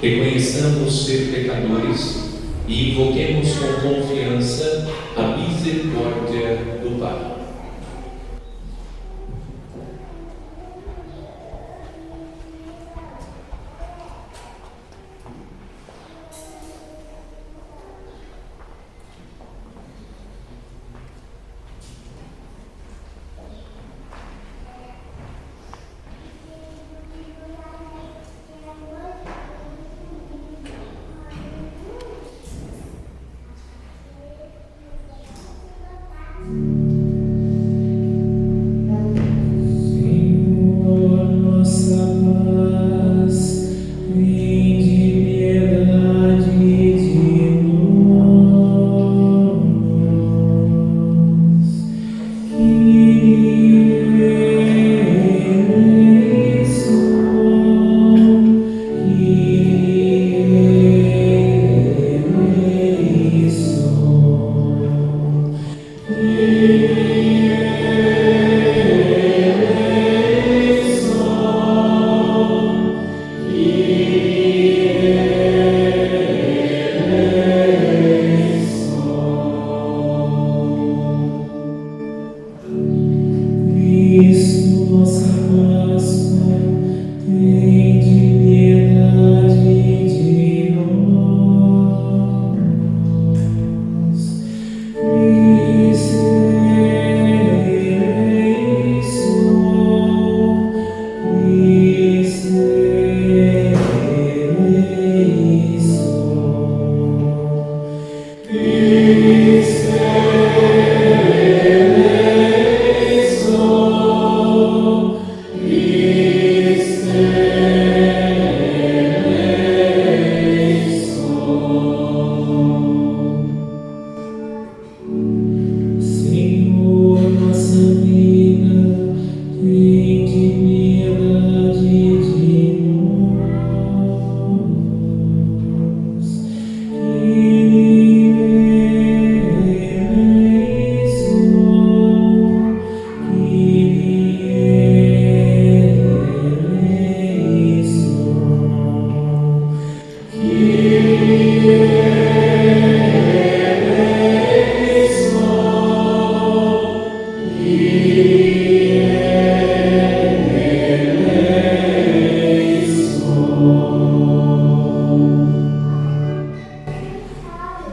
Reconheçamos ser pecadores e invoquemos com confiança a misericórdia do Pai.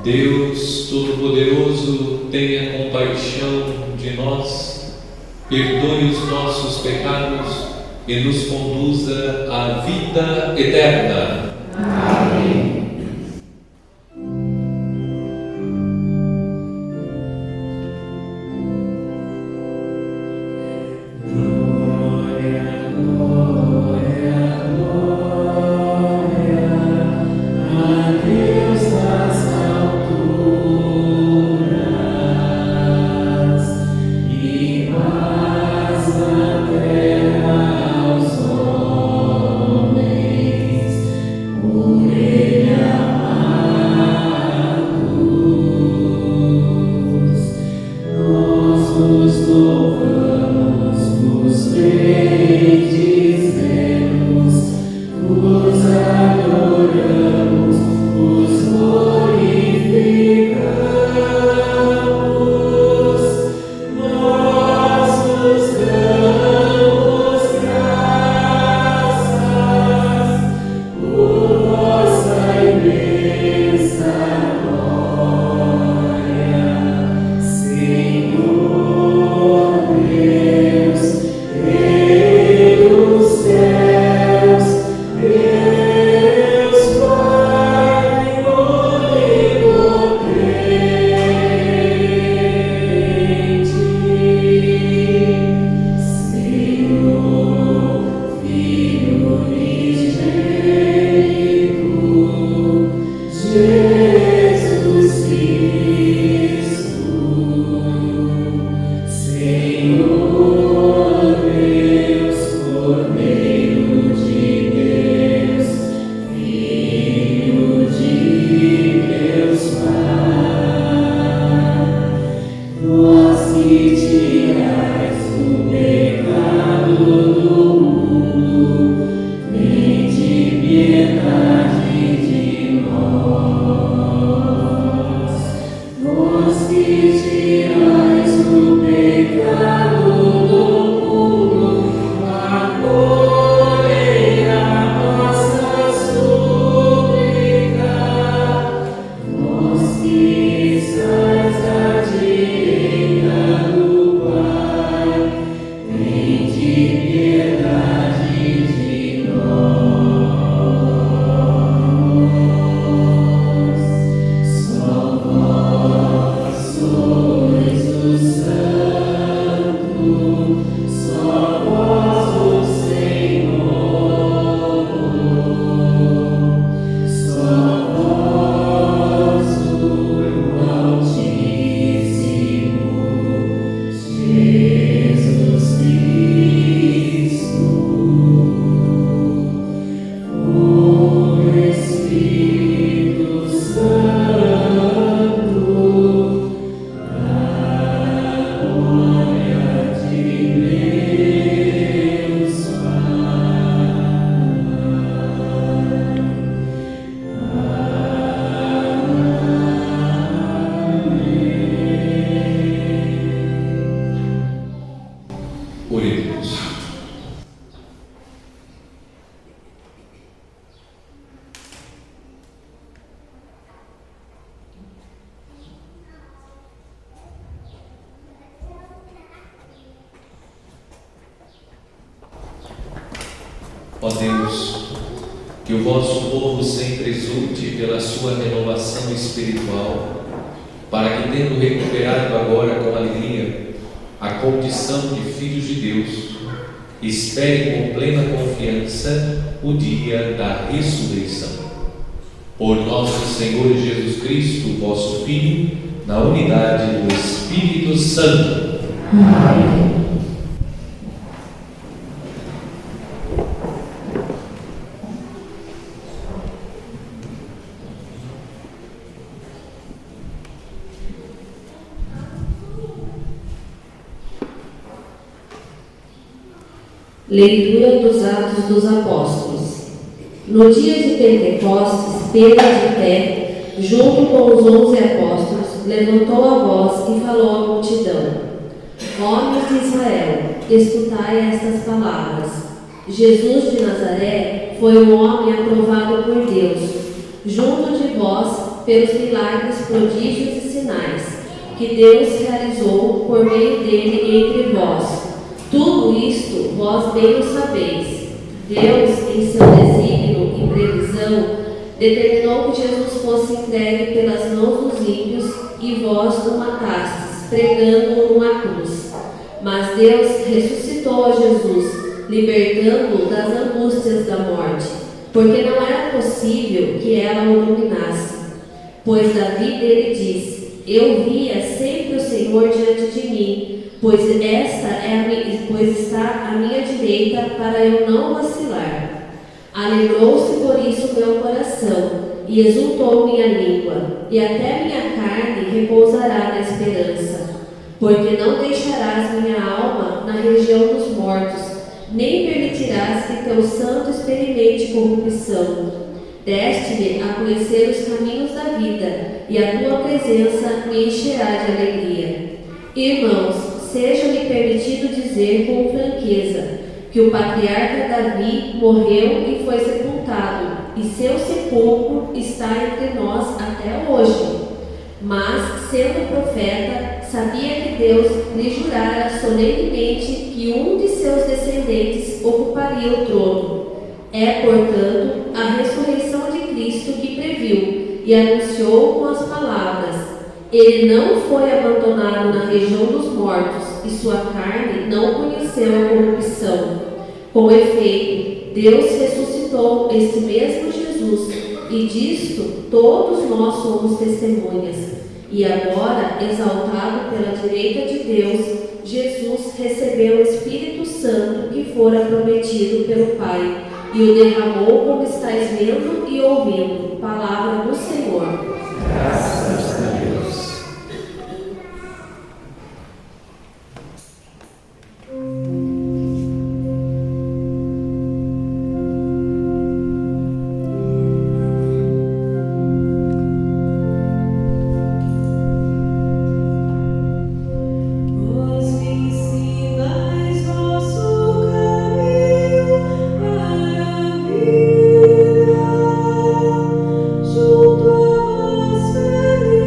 Deus Todo-Poderoso, tenha compaixão de nós, perdoe os nossos pecados e nos conduza à vida eterna. Amém. Por Oremos. Ó Deus, que o vosso povo sempre exulte pela sua renovação espiritual, para que, tendo recuperado agora com alegria a condição de filhos de Deus, esperem com plena confiança o dia da ressurreição. Por nosso Senhor Jesus Cristo, vosso Filho, na unidade do Espírito Santo. Amém. Leitura dos Atos dos Apóstolos. No dia de Pentecostes, Pedro, de pé, junto com os 11 apóstolos, levantou a voz e falou à multidão: Homens de Israel, escutai estas palavras. Jesus de Nazaré foi um homem aprovado por Deus, junto de vós, pelos milagres, prodígios e sinais, que Deus realizou por meio dele entre vós. Tudo isto vós bem o sabeis. Deus, em seu desígnio e previsão, determinou que Jesus fosse entregue pelas mãos dos ímpios e vós o matastes, pregando-o numa cruz. Mas Deus ressuscitou a Jesus, libertando-o das angústias da morte, porque não era possível que ela o dominasse. Pois Davi dele diz: Eu via sempre o Senhor diante de mim, pois está à minha direita, para eu não vacilar. Alegrou-se por isso meu coração, e exultou minha língua, e até minha carne repousará na esperança. Porque não deixarás minha alma na região dos mortos, nem permitirás que teu santo experimente corrupção. Deste-me a conhecer os caminhos da vida, e a tua presença me encherá de alegria. Irmãos, seja-me permitido dizer com franqueza que o patriarca Davi morreu e foi sepultado, e seu sepulcro está entre nós até hoje. Mas, sendo profeta, sabia que Deus lhe jurara solenemente que um de seus descendentes ocuparia o trono. É, portanto, a ressurreição de Cristo que previu e anunciou com as palavras: Ele não foi abandonado na região dos mortos, e sua carne não conheceu a corrupção. Com efeito, Deus ressuscitou este mesmo Jesus, e disto todos nós somos testemunhas. E agora, exaltado pela direita de Deus, Jesus recebeu o Espírito Santo que fora prometido pelo Pai, e o derramou, como estáis vendo e ouvindo. Palavra do Senhor. Graças a Deus. Junto a vós, feliz.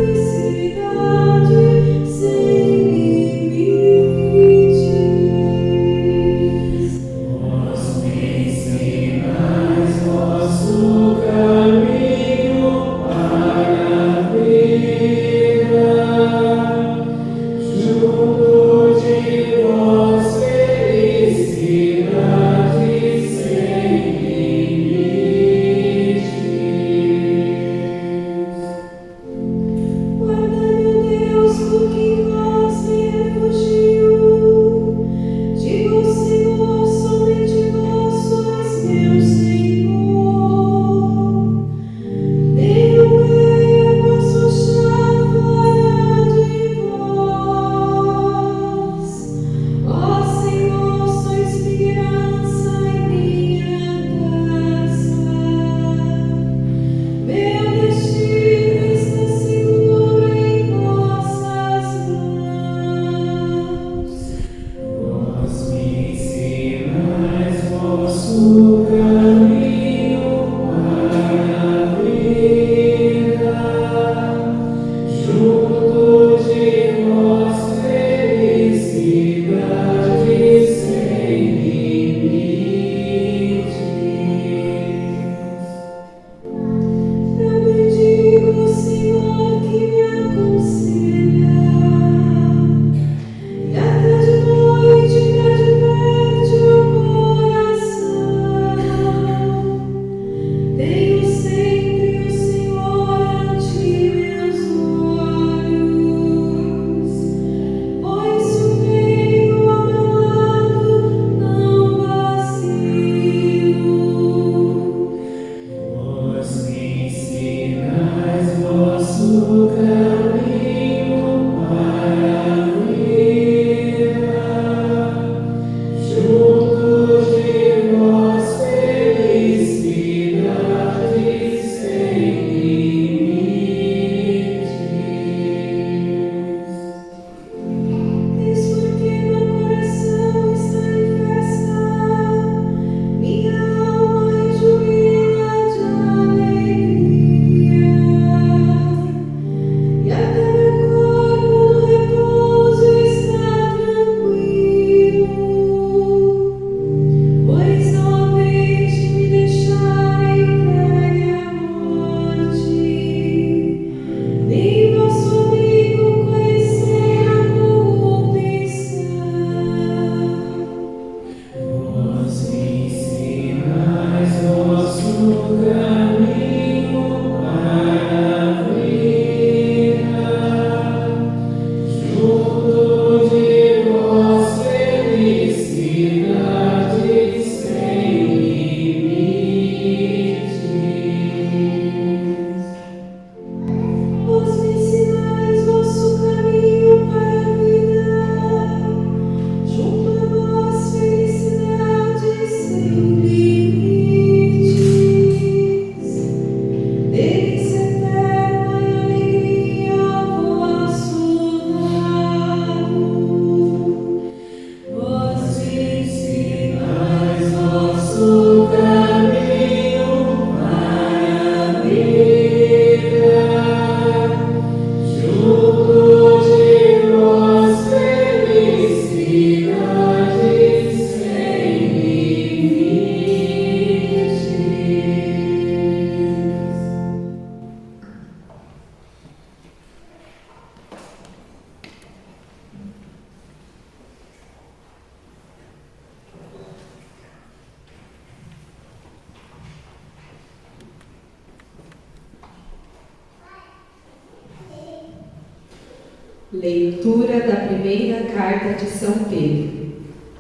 Leitura da primeira carta de São Pedro.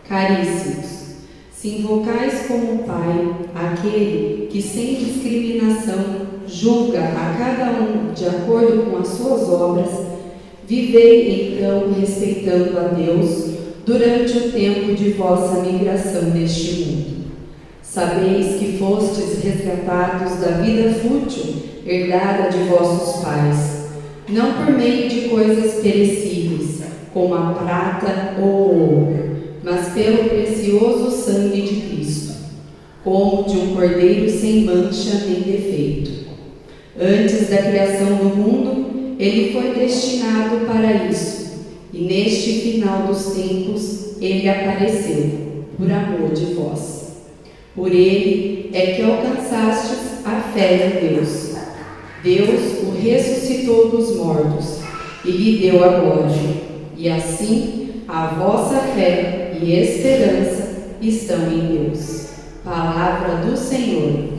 Caríssimos, se invocais como Pai aquele que sem discriminação julga a cada um de acordo com as suas obras, vivei então respeitando a Deus durante o tempo de vossa migração neste mundo. Sabeis que fostes resgatados da vida fútil herdada de vossos pais, não por meio de coisas perecíveis, como a prata ou o ouro, mas pelo precioso sangue de Cristo, como de um cordeiro sem mancha nem defeito. Antes da criação do mundo, ele foi destinado para isso, e neste final dos tempos ele apareceu, por amor de vós. Por ele é que alcançastes a fé em Deus. Deus o ressuscitou dos mortos e lhe deu a glória, e assim a vossa fé e esperança estão em Deus. Palavra do Senhor.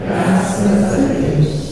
Graças a Deus.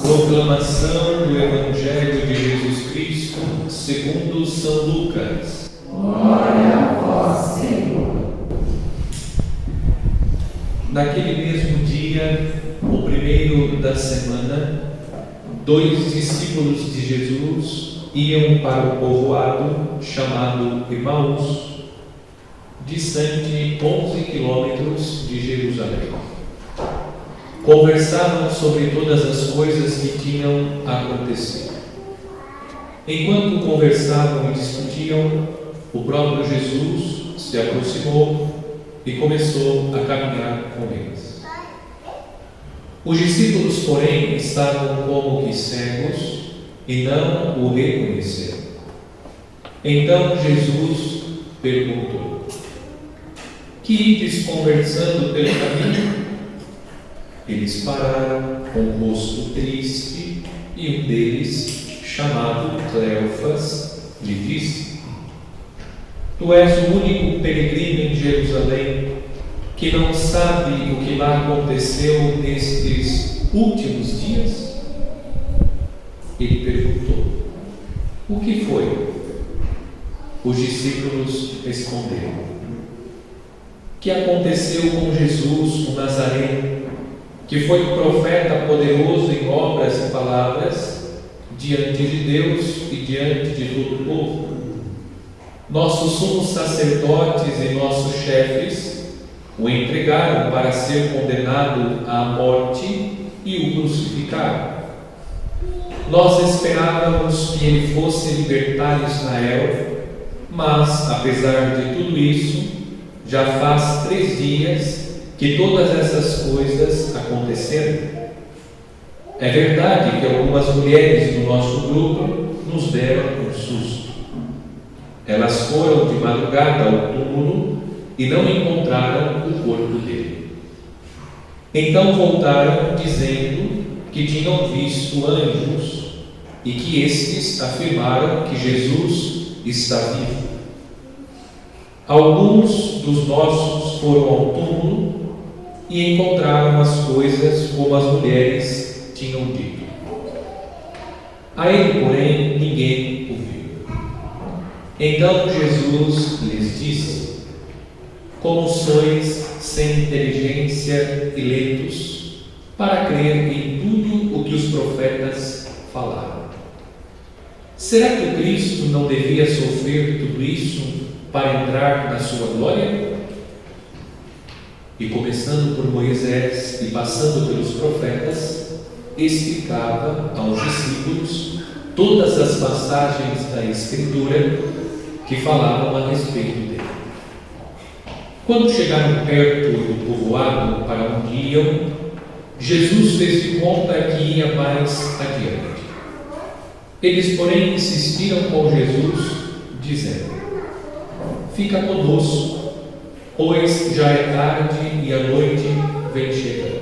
Proclamação do Evangelho de Jesus Cristo segundo São Lucas. Glória a vós, Senhor. Naquele mesmo dia, o primeiro da semana, 2 discípulos de Jesus iam para o povoado chamado Emaús, distante 11 quilômetros de Jerusalém. Conversavam sobre todas as coisas que tinham acontecido. Enquanto conversavam e discutiam, o próprio Jesus se aproximou e começou a caminhar com eles. Os discípulos, porém, estavam como que cegos e não o reconheceram. Então Jesus perguntou: que ides conversando pelo caminho? Eles pararam com o rosto triste e um deles, chamado Cleofas, lhe disse: tu és o único peregrino em Jerusalém que não sabe o que lá aconteceu nestes últimos dias? Ele perguntou: o que foi? Os discípulos responderam: que aconteceu com Jesus, o Nazareno, que foi um profeta poderoso em obras e palavras, diante de Deus e diante de todo o povo. nossos sumos sacerdotes e nossos chefes o entregaram para ser condenado à morte e o crucificaram. Nós esperávamos que ele fosse libertar Israel, mas, apesar de tudo isso, já faz 3 dias que todas essas coisas aconteceram. É verdade que algumas mulheres do nosso grupo nos deram um susto. Elas foram de madrugada ao túmulo e não encontraram o corpo dele. Então voltaram dizendo que tinham visto anjos e que estes afirmaram que Jesus está vivo. Alguns dos nossos foram ao túmulo e encontraram as coisas como as mulheres tinham dito. A ele, porém, ninguém o viu. Então Jesus lhes disse: como sois sem inteligência e lentos para crer em tudo o que os profetas falaram. Será que o Cristo não devia sofrer tudo isso para entrar na sua glória? E começando por Moisés e passando pelos profetas, explicava aos discípulos todas as passagens da Escritura que falavam a respeito dele. Quando chegaram perto do povoado para onde iam, Jesus fez de conta que ia mais adiante. Eles, porém, insistiram com Jesus, dizendo: fica conosco, pois já é tarde e a noite vem chegando.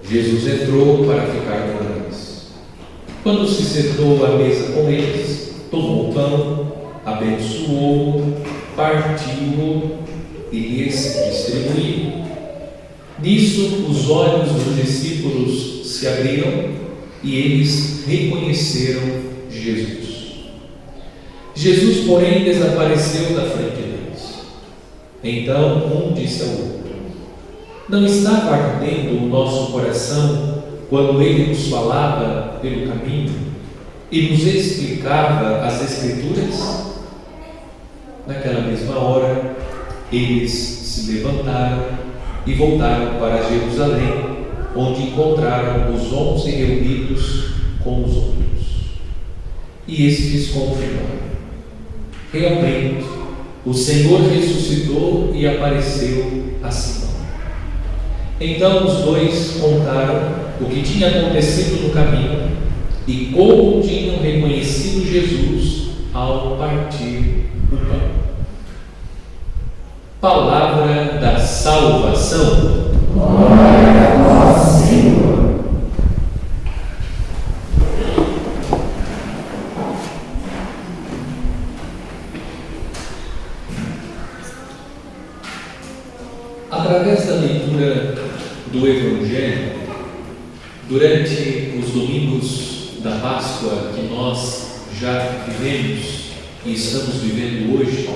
Jesus entrou para ficar com eles. Quando se sentou à mesa com eles, tomou o pão, abençoou-o, partiu-o e lhes distribuiu. Nisso os olhos dos discípulos se abriram e eles reconheceram Jesus. Jesus, porém, desapareceu da frente deles. Então um disse ao outro: não estava ardendo o nosso coração quando ele nos falava pelo caminho e nos explicava as Escrituras? Naquela mesma hora, eles se levantaram e voltaram para Jerusalém, onde encontraram os 11 reunidos com os outros. E estes confirmaram: realmente, o Senhor ressuscitou e apareceu a Simão. Então os dois contaram o que tinha acontecido no caminho e como tinham reconhecido Jesus ao partir o pão. Palavra da salvação. Glória a vós, Senhor. Através da leitura do Evangelho, durante os domingos da Páscoa que nós já vivemos e estamos vivendo hoje,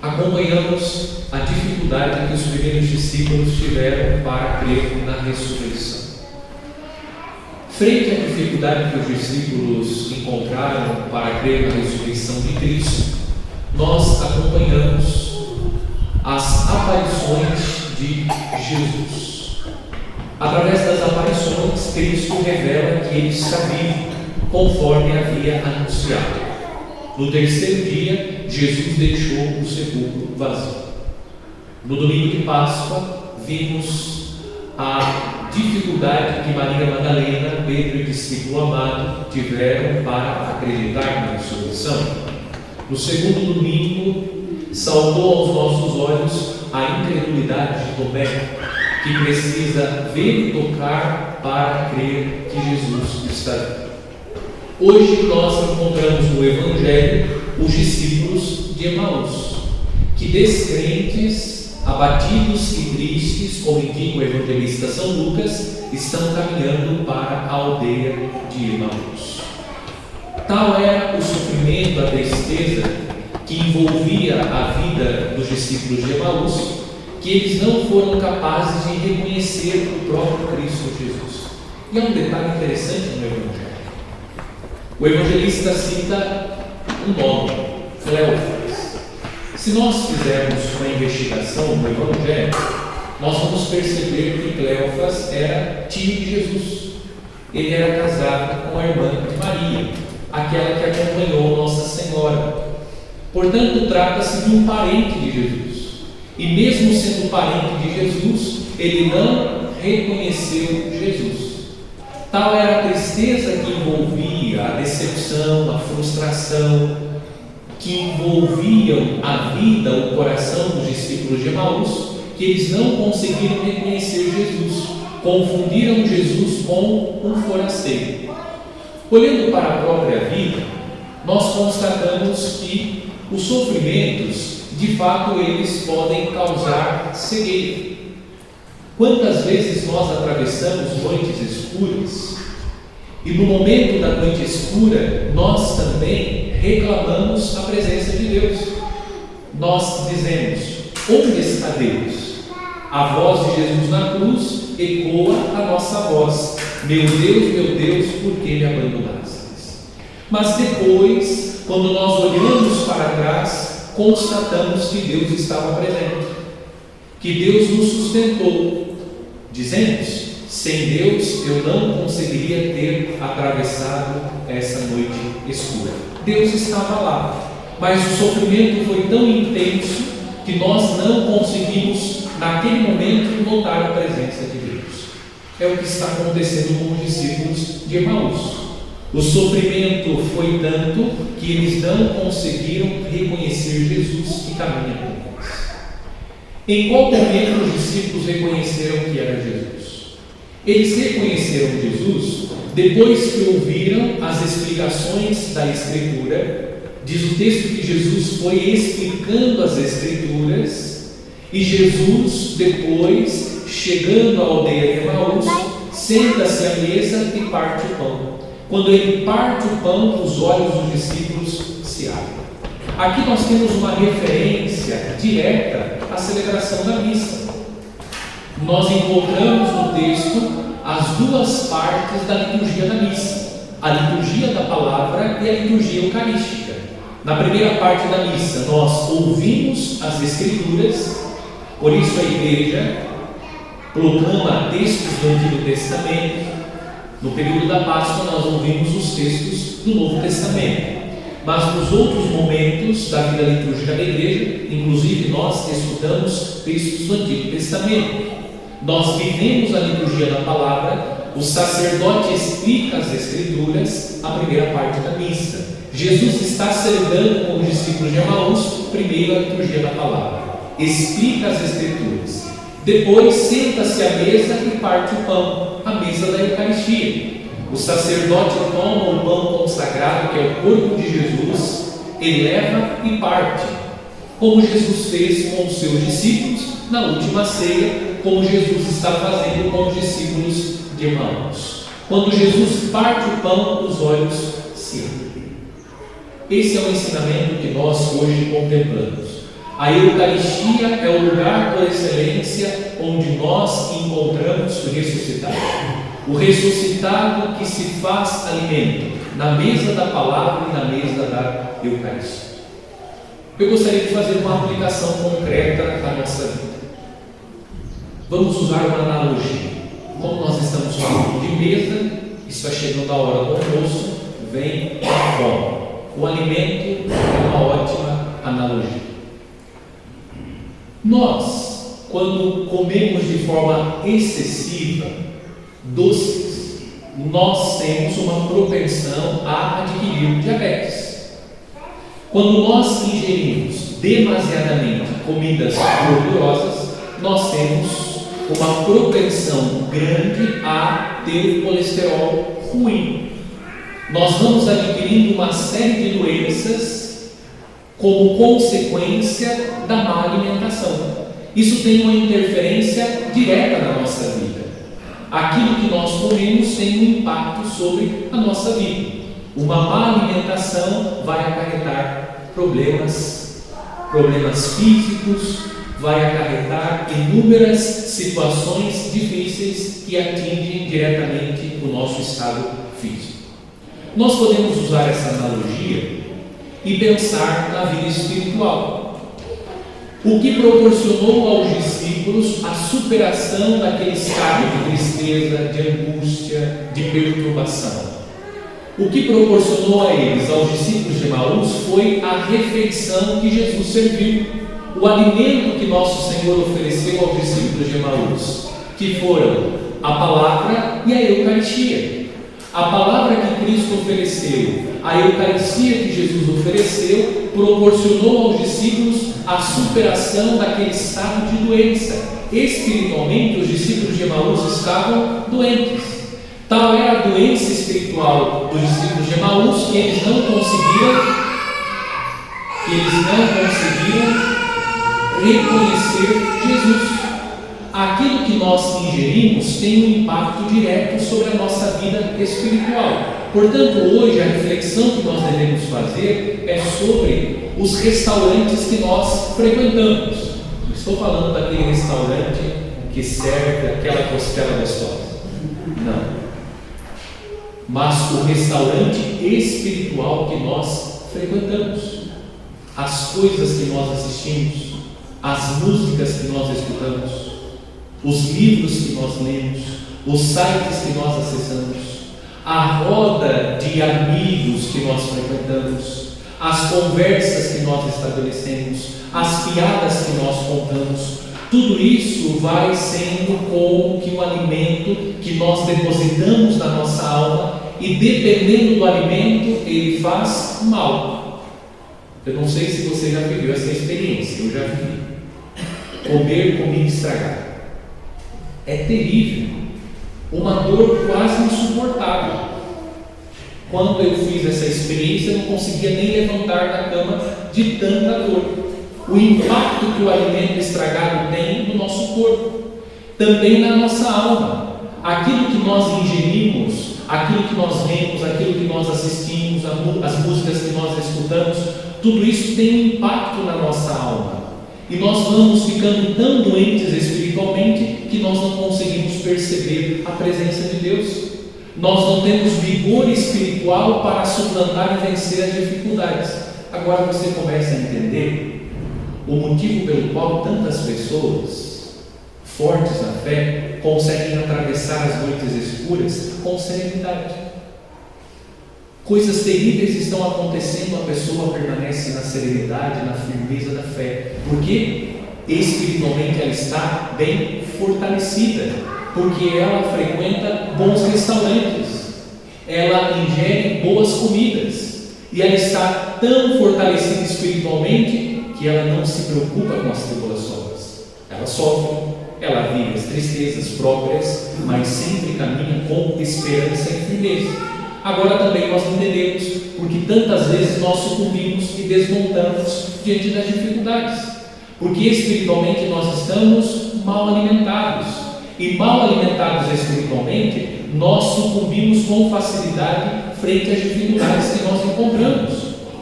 acompanhamos a dificuldade que os primeiros discípulos tiveram para crer na ressurreição. Frente à dificuldade que os discípulos encontraram para crer na ressurreição de Cristo, nós acompanhamos as aparições de Jesus. Através das aparições, Cristo revela que ele está vivo, conforme havia anunciado. No terceiro dia, Jesus deixou o sepulcro vazio. No domingo de Páscoa, vimos a dificuldade que Maria Madalena, Pedro e o discípulo amado tiveram para acreditar na ressurreição. No segundo domingo, saltou aos nossos olhos a incredulidade de Tomé, que precisa ver e tocar para crer que Jesus está vivo. Hoje nós encontramos no Evangelho os discípulos de Emaús, que descrentes, abatidos e tristes, como indica o evangelista São Lucas, estão caminhando para a aldeia de Emaús. Tal era o sofrimento, a tristeza que envolvia a vida dos discípulos de Emaús, que eles não foram capazes de reconhecer o próprio Cristo Jesus. E há um detalhe interessante no Evangelho. O evangelista cita um nome, Cleófas. Se nós fizermos uma investigação no Evangelho, nós vamos perceber que Cleófas era tio de Jesus. Ele era casado com a irmã de Maria, aquela que acompanhou Nossa Senhora. Portanto, trata-se de um parente de Jesus. E mesmo sendo parente de Jesus, ele não reconheceu Jesus. Tal era a tristeza que envolvia, a decepção, a frustração, que envolviam a vida, o coração dos discípulos de Emaús, que eles não conseguiram reconhecer Jesus, confundiram Jesus com um forasteiro. Olhando para a própria vida, nós constatamos que os sofrimentos, de fato, eles podem causar cegueira. Quantas vezes nós atravessamos noites escuras e no momento da noite escura nós também reclamamos a presença de Deus. Nós dizemos: onde está Deus? A voz de Jesus na cruz ecoa a nossa voz: meu Deus, por que me abandonaste? Mas depois, quando nós olhamos para trás, constatamos que Deus estava presente, que Deus nos sustentou. Dizemos: sem Deus eu não conseguiria ter atravessado essa noite escura. Deus estava lá, mas o sofrimento foi tão intenso que nós não conseguimos naquele momento notar a presença de Deus. É o que está acontecendo com os discípulos de Emaús. O sofrimento foi tanto que eles não conseguiram reconhecer Jesus que caminha com nós. Em qual momento os discípulos reconheceram que era Jesus? Eles reconheceram Jesus depois que ouviram as explicações da Escritura. Diz o texto que Jesus foi explicando as Escrituras e Jesus, depois, chegando à aldeia de Emaús, senta-se à mesa e parte o pão. Quando ele parte o pão, os olhos dos discípulos se abrem. Aqui nós temos uma referência direta à celebração da missa. Nós encontramos no texto as duas partes da liturgia da missa: a liturgia da palavra e a liturgia eucarística. Na primeira parte da missa, nós ouvimos as Escrituras, por isso a igreja proclama textos do Antigo Testamento. No período da Páscoa, nós ouvimos os textos do Novo Testamento. Mas nos outros momentos da vida litúrgica da igreja, inclusive nós estudamos textos do Antigo Testamento. Nós vivemos a liturgia da palavra, o sacerdote explica as Escrituras, a primeira parte da missa. Jesus está celebrando com os discípulos de Emaús, primeiro a liturgia da palavra, explica as Escrituras. Depois senta-se à mesa e parte o pão, a mesa da Eucaristia. O sacerdote toma o pão consagrado, que é o corpo de Jesus, eleva e parte, como Jesus fez com os seus discípulos na última ceia, como Jesus está fazendo com os discípulos de Emaús. Quando Jesus parte o pão, os olhos se abrem. Esse é o ensinamento que nós hoje contemplamos. A Eucaristia é o lugar por excelência onde nós encontramos o ressuscitado. O ressuscitado que se faz alimento na mesa da palavra e na mesa da Eucaristia. Eu gostaria de fazer uma aplicação concreta à nossa vida. Vamos usar uma analogia. Como nós estamos falando de mesa, está chegando a hora do almoço, vem a fome. O alimento é uma ótima analogia. Nós, quando comemos de forma excessiva doces, nós temos uma propensão a adquirir diabetes. Quando nós ingerimos demasiadamente comidas gordurosas, nós temos uma propensão grande a ter colesterol ruim. Nós vamos adquirindo uma série de doenças como consequência da má alimentação. Isso tem uma interferência direta na nossa vida. Aquilo que nós comemos tem um impacto sobre a nossa vida. Uma má alimentação vai acarretar problemas físicos, vai acarretar inúmeras situações difíceis que atingem diretamente o nosso estado físico. Nós podemos usar essa analogia e pensar na vida espiritual. O que proporcionou aos discípulos a superação daquele estado de tristeza, de angústia, de perturbação. O que proporcionou a eles, aos discípulos de Emaús, foi a refeição que Jesus serviu, o alimento que nosso Senhor ofereceu aos discípulos de Emaús, que foram a palavra e a Eucaristia. A palavra que Cristo ofereceu, a Eucaristia que Jesus ofereceu, proporcionou aos discípulos a superação daquele estado de doença. Espiritualmente, os discípulos de Emaús estavam doentes. Tal era a doença espiritual dos discípulos de Emaús que eles não conseguiram reconhecer Jesus. Aquilo que nós ingerimos tem um impacto direto sobre a nossa vida espiritual. Portanto, hoje a reflexão que nós devemos fazer é sobre os restaurantes que nós frequentamos. Não estou falando daquele restaurante que serve aquela costela gostosa. Não. Mas o restaurante espiritual que nós frequentamos, as coisas que nós assistimos, as músicas que nós escutamos, os livros que nós lemos, os sites que nós acessamos, a roda de amigos que nós frequentamos, as conversas que nós estabelecemos, as piadas que nós contamos, tudo isso vai sendo como que um alimento que nós depositamos na nossa alma e, dependendo do alimento, ele faz mal. Eu não sei se você já viveu essa experiência, eu já vivi. Comer comida estragada. É terrível. Uma dor quase insuportável. Quando eu fiz essa experiência, eu não conseguia nem levantar da cama de tanta dor. O impacto que o alimento estragado tem no nosso corpo, também na nossa alma. Aquilo que nós ingerimos, aquilo que nós lemos, aquilo que nós assistimos, as músicas que nós escutamos, tudo isso tem um impacto na nossa alma. E nós vamos ficando tão doentes espiritualmente que nós não conseguimos perceber a presença de Deus. Nós não temos vigor espiritual para suplantar e vencer as dificuldades. Agora você começa a entender o motivo pelo qual tantas pessoas fortes na fé conseguem atravessar as noites escuras com serenidade. Coisas terríveis estão acontecendo, a pessoa permanece na serenidade, na firmeza da fé, porque espiritualmente ela está bem fortalecida, porque ela frequenta bons restaurantes, ela ingere boas comidas, e ela está tão fortalecida espiritualmente que ela não se preocupa com as tribulações. Ela sofre, ela vive as tristezas próprias, mas sempre caminha com esperança e firmeza. Agora também nós entendemos porque tantas vezes nós sucumbimos e desmontamos diante das dificuldades, porque espiritualmente nós estamos mal alimentados, e mal alimentados espiritualmente nós sucumbimos com facilidade frente às dificuldades que nós encontramos.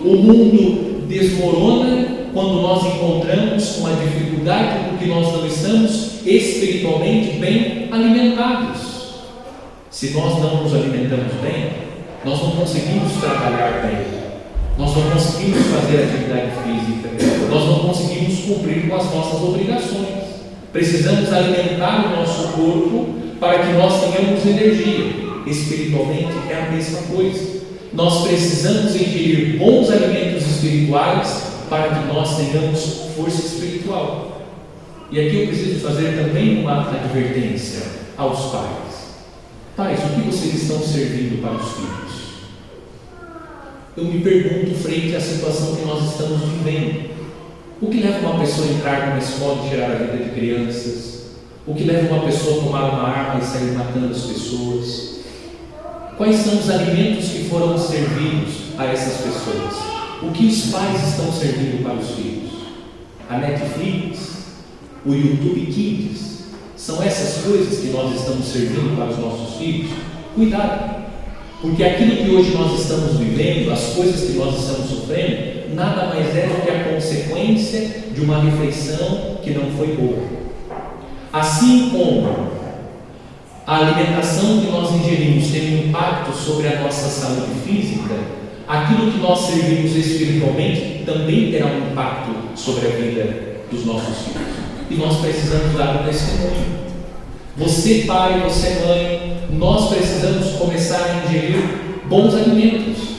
O mundo desmorona quando nós encontramos uma dificuldade porque nós não estamos espiritualmente bem alimentados. Se nós não nos alimentamos bem, nós não conseguimos trabalhar bem, nós não conseguimos fazer atividade física, nós não conseguimos cumprir com as nossas obrigações. Precisamos alimentar o nosso corpo para que nós tenhamos energia. Espiritualmente é a mesma coisa. Nós precisamos ingerir bons alimentos espirituais para que nós tenhamos força espiritual. E aqui eu preciso fazer também uma advertência aos pais. Pais, o que vocês estão servindo para os filhos? Eu me pergunto frente à situação que nós estamos vivendo. O que leva uma pessoa a entrar numa escola e tirar a vida de crianças? O que leva uma pessoa a tomar uma arma e sair matando as pessoas? Quais são os alimentos que foram servidos a essas pessoas? O que os pais estão servindo para os filhos? A Netflix? O YouTube Kids? São essas coisas que nós estamos servindo para os nossos filhos? Cuidado! Porque aquilo que hoje nós estamos vivendo, as coisas que nós estamos sofrendo, nada mais é do que a consequência de uma refeição que não foi boa. Assim como a alimentação que nós ingerimos tem um impacto sobre a nossa saúde física, aquilo que nós servimos espiritualmente também terá um impacto sobre a vida dos nossos filhos. E nós precisamos dar um testemunho. Você, pai, você, mãe, nós precisamos começar a ingerir bons alimentos.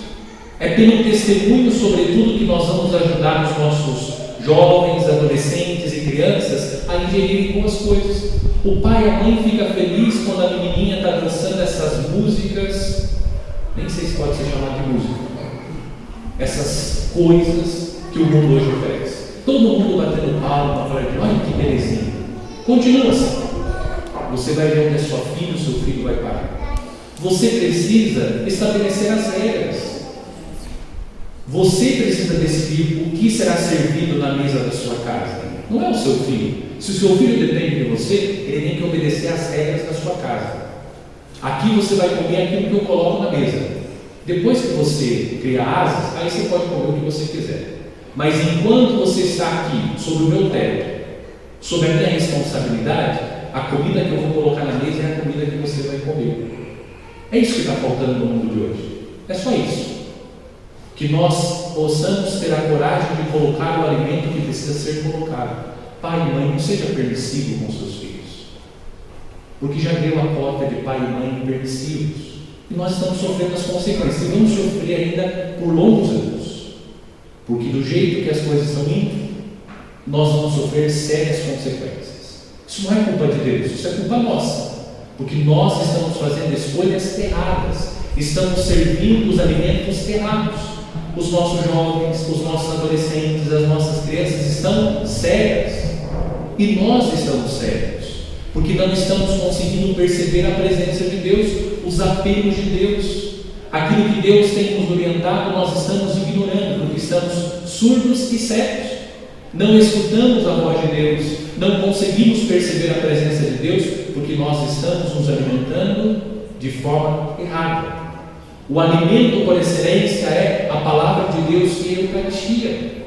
É pelo testemunho, sobretudo, que nós vamos ajudar os nossos jovens, adolescentes e crianças a ingerirem boas coisas. O pai e a mãe ficam felizes quando a menininha está dançando essas músicas, nem sei se pode ser chamado de música, essas coisas que o mundo hoje oferece. Todo mundo batendo palma, falando, olha que belezinha. Continua assim. Você vai ver onde é sua filha, o seu filho vai parar. Você precisa estabelecer as regras. Você precisa decidir o que será servido na mesa da sua casa. Não é o seu filho. Se o seu filho depende de você, ele tem que obedecer às regras da sua casa. Aqui você vai comer aquilo que eu coloco na mesa. Depois que você cria asas, aí você pode comer o que você quiser. Mas enquanto você está aqui, sob o meu teto, sob a minha responsabilidade, a comida que eu vou colocar na mesa é a comida que você vai comer. É isso que está faltando no mundo de hoje. É só isso. Que nós possamos ter a coragem de colocar o alimento que precisa ser colocado. Pai e mãe, não seja permissivo com seus filhos. Porque já deu a cota de pai e mãe permissivos. E nós estamos sofrendo as consequências. E vamos sofrer ainda por longos anos. Porque do jeito que as coisas estão indo, nós vamos sofrer sérias consequências. Isso não é culpa de Deus, isso é culpa nossa. Porque nós estamos fazendo escolhas erradas. Estamos servindo os alimentos errados. Os nossos jovens, os nossos adolescentes, as nossas crianças estão sérias. E nós estamos sérios. Porque não estamos conseguindo perceber a presença de Deus, os apelos de Deus. Aquilo que Deus tem nos orientado, nós estamos ignorando, porque estamos surdos e cegos. Não escutamos a voz de Deus, não conseguimos perceber a presença de Deus, porque nós estamos nos alimentando de forma errada. O alimento por excelência é a palavra de Deus e a Eucaristia.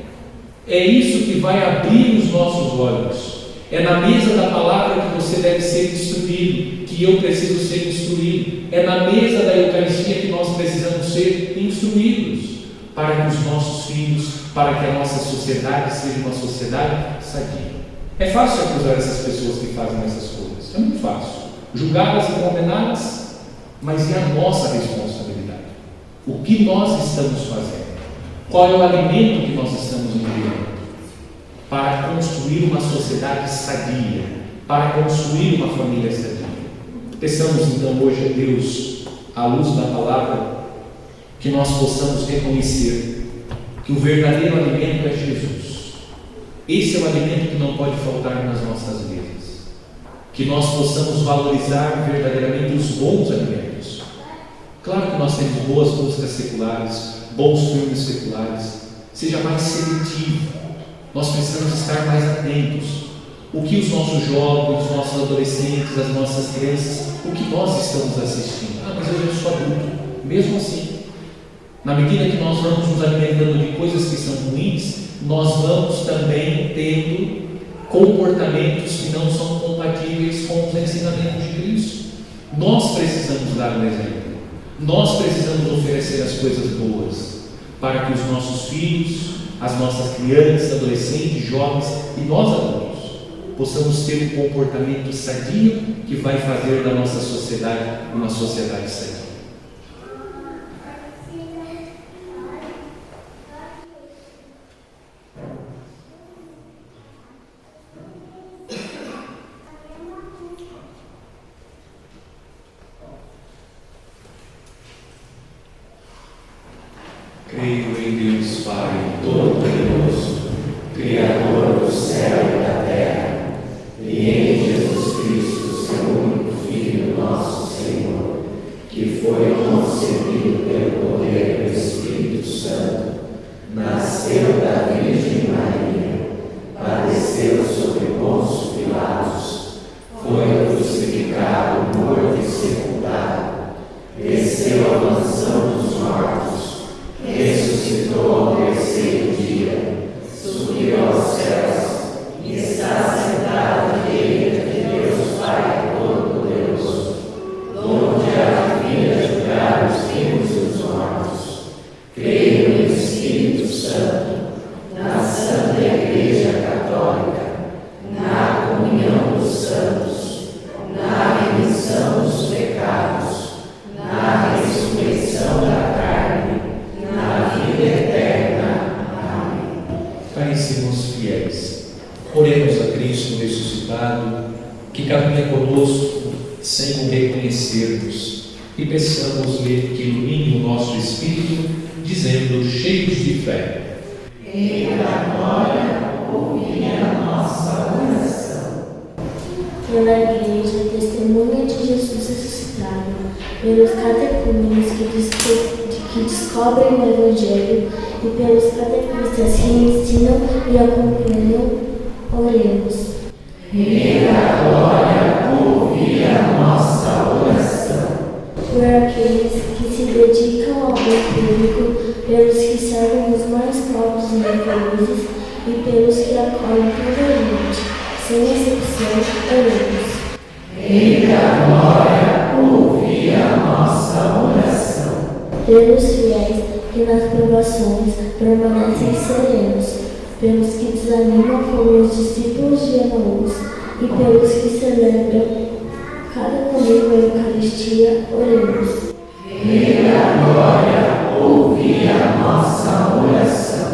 É isso que vai abrir os nossos olhos. É na mesa da palavra que você deve ser instruído, que eu preciso ser instruído. É na mesa da Eucaristia que nós precisamos ser instruídos, para que os nossos filhos, para que a nossa sociedade seja uma sociedade sadia. É fácil acusar essas pessoas que fazem essas coisas. É muito fácil. Julgá-las e condená-las, mas e a nossa responsabilidade? O que nós estamos fazendo? Qual é o alimento que nós estamos ingerindo? Para construir uma sociedade sadia, para construir uma família sadia. Peçamos então hoje a Deus, à luz da palavra, que nós possamos reconhecer que o verdadeiro alimento é Jesus. Esse é o alimento que não pode faltar nas nossas mesas. Que nós possamos valorizar verdadeiramente os bons alimentos. Claro que nós temos boas músicas seculares, bons filmes seculares. Seja mais seletivo. Nós precisamos estar mais atentos. O que os nossos jovens, os nossos adolescentes, as nossas crianças, o que nós estamos assistindo? Mas eu já sou adulto. Mesmo assim, na medida que nós vamos nos alimentando de coisas que são ruins, nós vamos também tendo comportamentos que não são compatíveis com os ensinamentos de Cristo. Nós precisamos dar um exemplo. Nós precisamos oferecer as coisas boas para que os nossos filhos, as nossas crianças, adolescentes, jovens e nós adultos possamos ter um comportamento sadio que vai fazer da nossa sociedade uma sociedade sadia. Creio em Deus Pai Todo-Poderoso, Criador do céu e da terra, e em Jesus Cristo, seu único Filho, nosso Senhor, que foi concebido pelo poder do Espírito Santo, nasceu da Virgem Maria, padeceu sob Pôncio Pilatos, foi crucificado, morto e sepultado, desceu à mansão dos mortos, ressuscitou ao terceiro dia, subiu aos céus e está sentado à direita de Deus Pai Todo-Poderoso, onde há de vir a julgar os vivos e os caminha conosco sem o reconhecermos, e peçamos-lhe que ilumine o nosso espírito, dizendo, cheios de fé: Rei da glória, ouvi a nossa oração. Pela Igreja, testemunha de Jesus ressuscitado, pelos catecúmenos que descobrem o Evangelho e pelos catequistas que ensinam e acompanham, oremos. Rei da glória, ouvi a nossa oração. Por aqueles que se dedicam ao bem público, pelos que servem os mais pobres e infelizes e pelos que acolhem toda a gente, sem exceção, oremos. Rei da glória, ouvi a nossa oração. Pelos fiéis que nas provações permanecem serenos, pelos que desanimam como os discípulos de Emaús e pelos que celebram cada domingo a Eucaristia, oremos. Rei da glória, ouvi a nossa oração.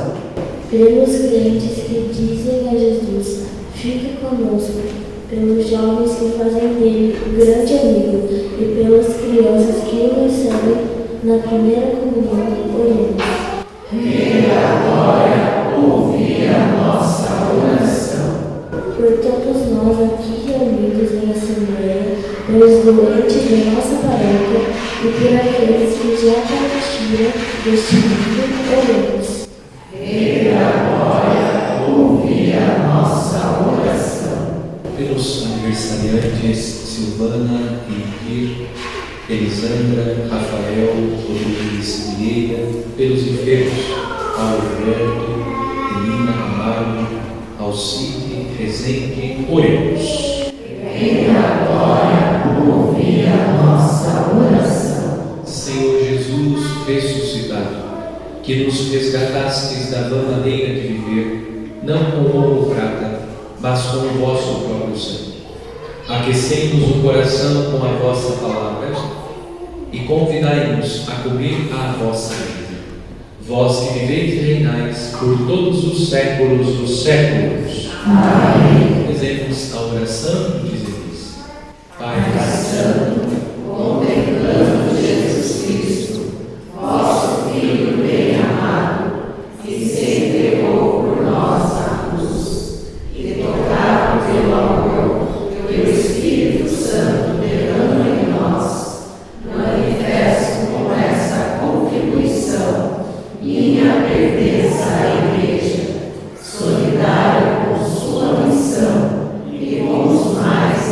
Pelos crentes que dizem a Jesus, fique conosco, pelos jovens que fazem dele o grande amigo e pelas crianças que o recebem na primeira comunhão, oremos. Rei da glória, ouvi a nossa oração. Por todos nós aqui reunidos em assembleia, pelos doentes da nossa paróquia e por aqueles que já partiram deste mundo, oremos. Rei da glória, ouvi a nossa oração. Pelos aniversariantes Silvana e Vir, Elisandra, Rafael, Rodrigues Vieira, pelos enfermos Alberto, Elina Camargo, Alcide, Rezende, oremos. Rei da glória, ouvi a nossa oração. Senhor Jesus ressuscitado, que nos resgatastes da vã maneira de viver, não com ouro ou prata, mas com o vosso próprio sangue. Aquecei-nos o coração com a vossa palavra e convidai-nos a comer a vossa vida. Vós que viveis e reinais por todos os séculos dos séculos. Amém. Rezemos a oração e dizeis: Pai Santo, contemplando Jesus Cristo, vosso Filho bem amado, que se entregou por nós na cruz, e tocado pelo amor que o Espírito Santo derrama em nós, manifesto com essa contribuição minha pertença à Igreja, solidária com sua missão e com os mais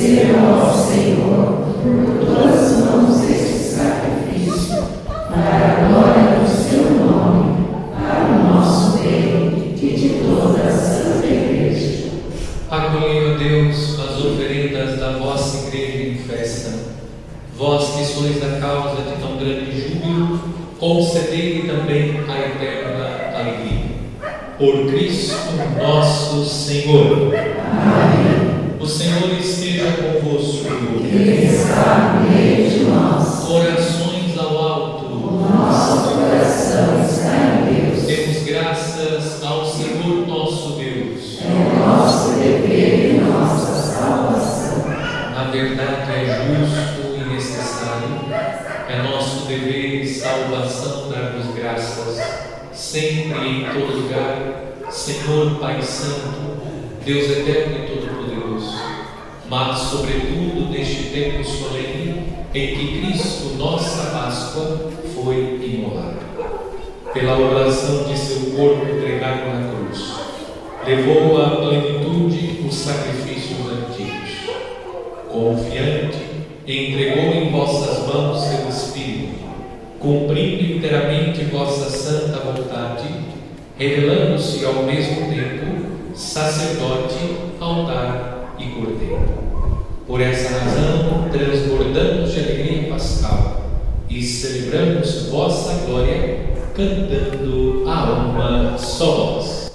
Receba, ó Senhor, por tuas mãos este sacrifício, para a glória do seu nome, para o nosso bem e de toda a Santa Igreja. Acolhei, ó Deus, as oferendas da vossa Igreja em festa. Vós que sois a causa de tão grande júbilo, concedei-lhe também a eterna alegria. Por Cristo nosso Senhor. Amém. O Senhor esteja convosco. Ele está no meio de nós. Orações ao alto. O nosso coração está em Deus. Demos graças ao Senhor nosso Deus. É nosso dever e nossa salvação. Na verdade é justo e necessário, é nosso dever e salvação dar-vos graças, sempre e em todo lugar, Senhor Pai Santo, Deus eterno e todo-poderoso, mas sobretudo neste tempo solene em que Cristo, nossa Páscoa, foi imolado. Pela oblação de seu corpo entregado na cruz, levou à plenitude os sacrifícios antigos. Confiante, entregou em vossas mãos seu Espírito, cumprindo inteiramente vossa santa vontade, revelando-se ao mesmo tempo sacerdote, altar e cordeiro. Por essa razão, transbordamos de alegria pascal e celebramos vossa glória, cantando a uma só voz.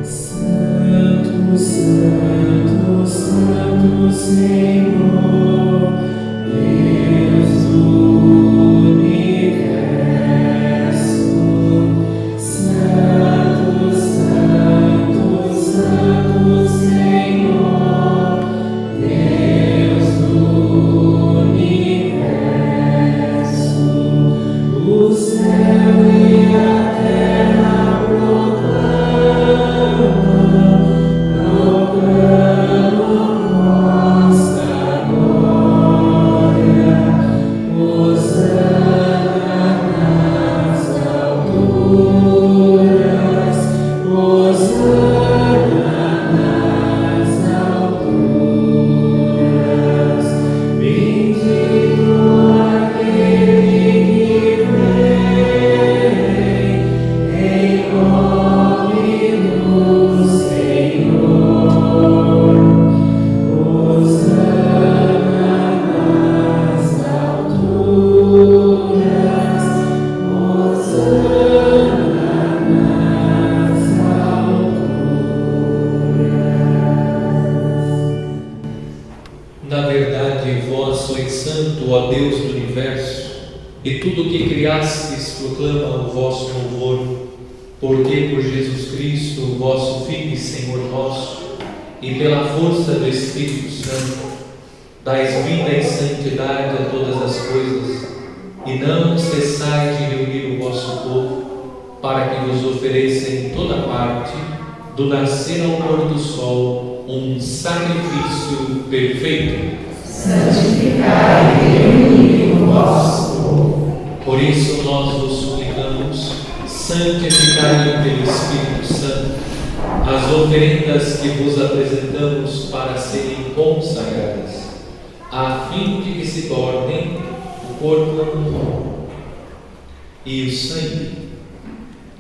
Santo, Santo, Santo Senhor, Deus do universo. Santo, Santo, Santo Senhor, Deus do universo. O céu e a terra proclamam vossa glória. Hosana nas alturas, Hosana nas alturas. Bendito aquele que vem em nome do Senhor. Hosana nas alturas, Hosana nas alturas. Na verdade, vós sois santo, ó Deus do universo, e tudo o que criastes proclama o vosso louvor, porque por Jesus Cristo, vosso Filho e Senhor nosso, e pela força do Espírito Santo, dais vida e santidade a todas as coisas, e não cessais de reunir o vosso povo, para que vos ofereça em toda parte, do nascer ao pôr do sol, um sacrifício perfeito. Santificai e reuni o vosso povo. Por isso nós vos suplicamos, santificai pelo Espírito Santo as oferendas que vos apresentamos para serem consagradas, a fim de que se tornem o corpo e o sangue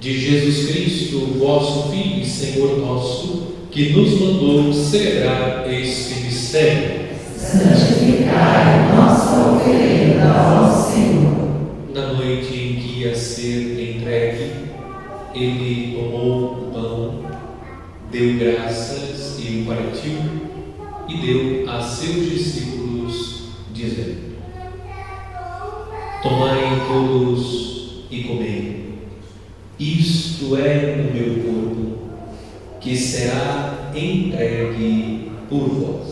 de Jesus Cristo, vosso Filho e Senhor nosso, que nos mandou celebrar este mistério. Santificai nossa oferenda ao Senhor. Na noite em que ia ser entregue, ele tomou o pão, deu graças e o partiu, e deu a seus discípulos, dizendo: Tomai todos e comei. Isto é o meu corpo, que será entregue por vós.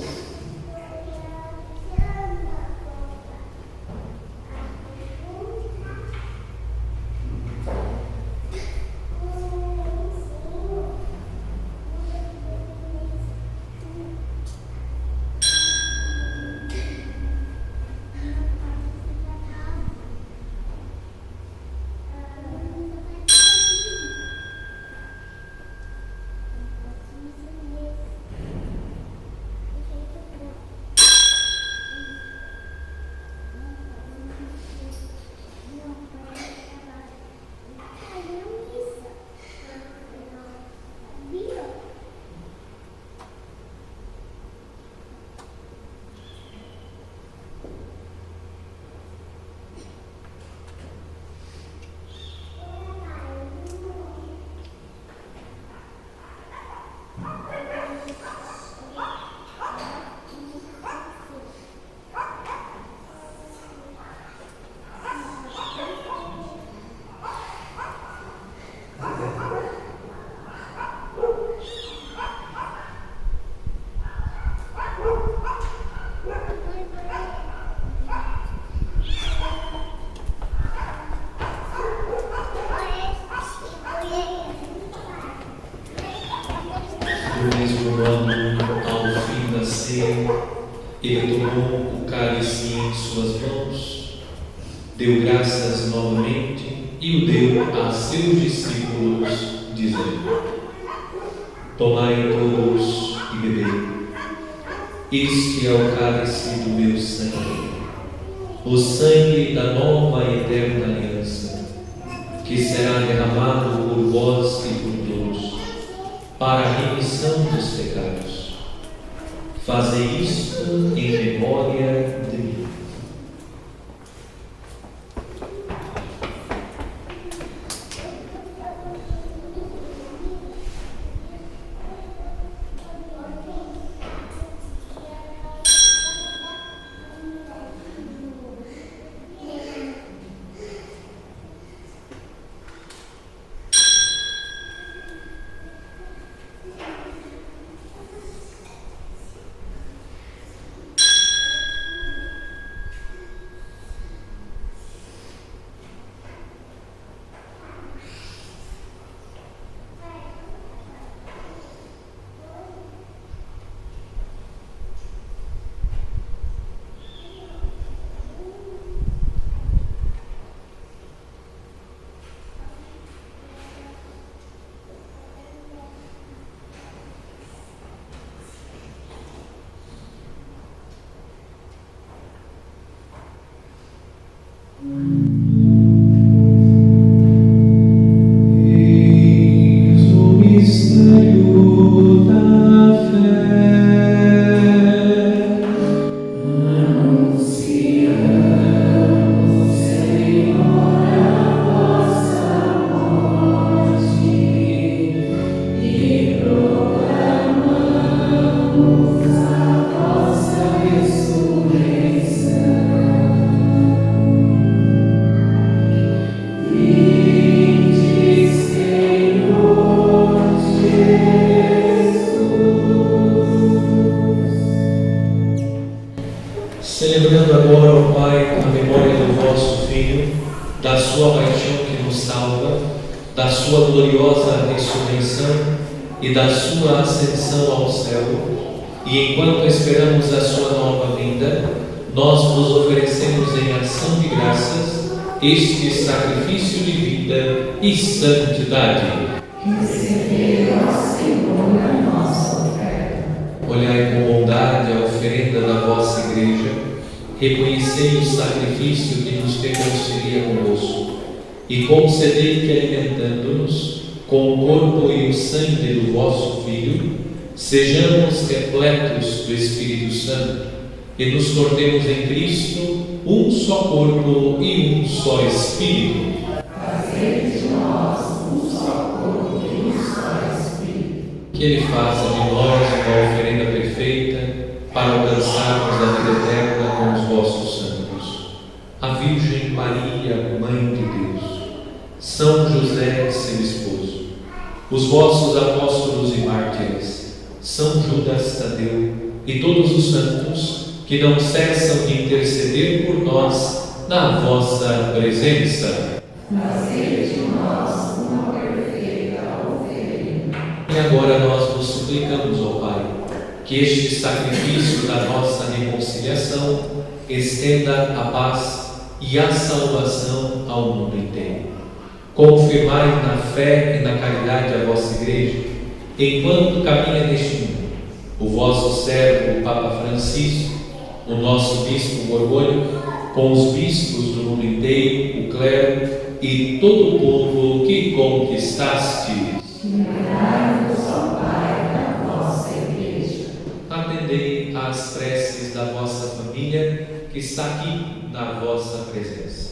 Do mesmo modo, ao fim da ceia, ele tomou o cálice em suas mãos, deu graças novamente e o deu a seus discípulos, dizendo: Tomai todos e bebei. Este é o cálice do meu sangue, o sangue da nova e eterna aliança, que será derramado por vós e por todos, para a remissão dos pecados. Fazei isto em memória de mim. Celebrando agora, ó Pai, a memória do vosso Filho, da sua paixão que nos salva, da sua gloriosa ressurreição e da sua ascensão ao céu, e enquanto esperamos a sua nova vinda, nós vos oferecemos em ação de graças este sacrifício de vida e santidade. Recebei, ó Senhor, a nossa oferta. Olhai com bondade a oferenda da vossa Igreja, reconhecei o sacrifício que nos reconcilia convosco, e concedei que, alimentando-nos com o corpo e o sangue do vosso Filho, sejamos repletos do Espírito Santo e nos tornemos em Cristo um só corpo e um só Espírito. Fazei de nós um só corpo e um só Espírito. Que Ele faça de nós uma oferenda perfeita para alcançarmos a vida eterna com os vossos santos. A Virgem Maria, Mãe de Deus, São José, seu esposo, os vossos apóstolos e mártires, São Judas Tadeu e todos os santos que não cessam de interceder por nós na vossa presença. Fazei de nós uma perfeita oferenda. E agora nós vos suplicamos, ó Pai, que este sacrifício da nossa reconciliação estenda a paz e a salvação ao mundo inteiro. Confirmai na fé e na caridade a vossa Igreja, enquanto caminha neste mundo, o vosso servo, o Papa Francisco, o nosso Bispo Borgônio, com os bispos do mundo inteiro, o clero e todo o povo que conquistastes. Livrai-nos, ó Pai, da vossa Igreja. Atendei às preces da vossa família que está aqui na vossa presença.